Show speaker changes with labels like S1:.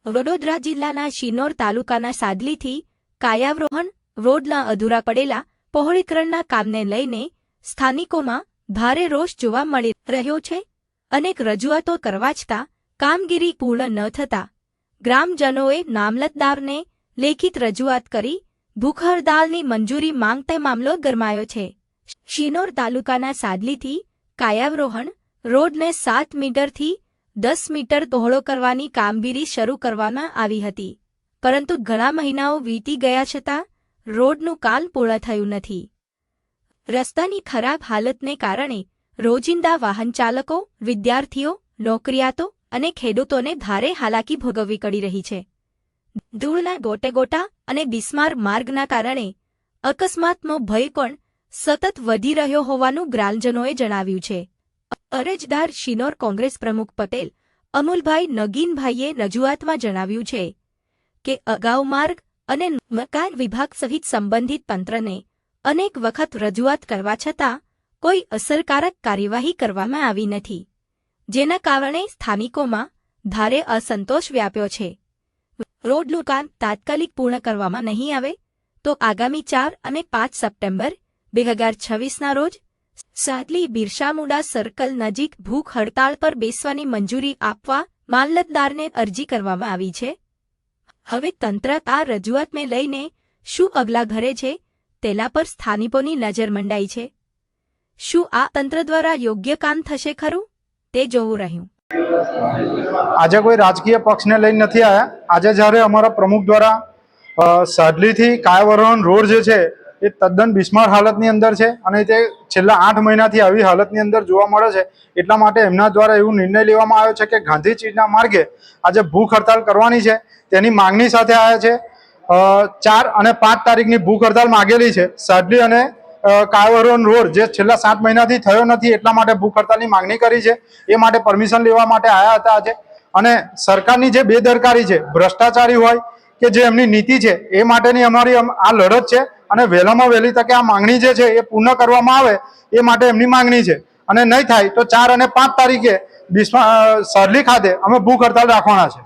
S1: વડોદરા જિલ્લાના શિનોર તાલુકાના સાદલીથી કાયાવરોહણ રોડના અધૂરા પડેલા પહોળીકરણના કામને લઈને સ્થાનિકોમાં ભારે રોષ જોવા મળી રહ્યો છે। અનેક રજૂઆતો કરવા છતાં કામગીરી પૂર્ણ ન થતા ગ્રામજનોએ મામલતદારને લેખિત રજૂઆત કરી ભૂખ હડતાલની મંજૂરી માંગતા મામલો ગરમાયો છે। શિનોર તાલુકાના સાદલીથી કાયાવરોહણ રોડને 7 મીટરથી 10 મીટર પહોળો કરવાની કામગીરી શરૂ કરવામાં આવી હતી, પરંતુ ઘણા મહિનાઓ વીતી ગયા છતાં રોડનું કામ પૂર્ણ થયું નથી। રસ્તાની ખરાબ હાલતને કારણે રોજિંદા વાહન ચાલકો, વિદ્યાર્થીઓ, નોકરિયાતો અને ખેડૂતોને ભારે હાલાકી ભોગવવી પડી રહી છે। ધૂળના ગોટેગોટા અને બિસ્માર માર્ગના કારણે અકસ્માતનો ભય પણ સતત વધી રહ્યો હોવાનું ગ્રામજનોએ જણાવ્યું છે। અરજદાર શિનોર કોંગ્રેસ પ્રમુખ પટેલ અમુલભાઈ નગીનભાઈએ રજૂઆતમાં જણાવ્યું છે કે અગાઉ માર્ગ અને મકાન વિભાગ સહિત સંબંધિત તંત્રને અનેક વખત રજૂઆત કરવા છતાં કોઈ અસરકારક કાર્યવાહી કરવામાં આવી નથી, જેના કારણે સ્થાનિકોમાં ભારે અસંતોષ વ્યાપ્યો છે। રોડનું કામ તાત્કાલિક પૂર્ણ કરવામાં નહીં આવે તો આગામી 4 અને 5 સપ્ટેમ્બર 2026ના રોજ સાદલી બિરસા મુંડા સર્કલ નજીક ભૂખ હડતાળ પર બેસવાની મંજૂરી આપવા મામલતદારને અરજી કરવામાં આવી છે। હવે તંત્ર આ રજૂઆતને લઈને શું પગલાં ભરે છે તેના પર સ્થાનિકોની નજર મંડાઈ છે। શું આ તંત્ર દ્વારા યોગ્ય કામ થશે ખરું તે જોવું રહ્યું।
S2: આજે કોઈ રાજકીય પક્ષને લઈને નથી આવ્યા। આજે જ્યારે અમારા પ્રમુખ દ્વારા સાદલીથી કાયાવરોહણ રોડ જે છે એ તદ્દન બિસ્માર હાલતની અંદર છે અને તે છેલ્લા 8 મહિનાથી આવી હાલતની અંદર જોવા મળે છે। એટલા માટે એમના દ્વારા એવું નિર્ણય લેવામાં આવ્યો છે કે ગાંધીજીના માર્ગે આજે ભૂખ હડતાલ કરવાની છે। તેની માંગણી સાથે આવ્યા છે। 4 અને 5 તારીખની ભૂખ હડતાલ માગેલી છે। સાદલી અને કાયાવરોહણ રોડ જે છેલ્લા 7 મહિનાથી થયો નથી એટલા માટે ભૂખ હડતાલની માંગણી કરી છે। એ માટે પરમિશન લેવા માટે આવ્યા હતા આજે। અને સરકારની જે બેદરકારી છે, ભ્રષ્ટાચારી હોય કે જે એમની નીતિ છે, એ માટેની અમારી આ લડત છે અને વહેલામાં વહેલી તકે આ માંગણી જે છે એ પૂર્ણ કરવામાં આવે એ માટે એમની માંગણી છે। અને નહીં થાય તો 4 અને 5 તારીખે સાદલી ખાતે અમે ભૂખ હડતાલ રાખવાના છે।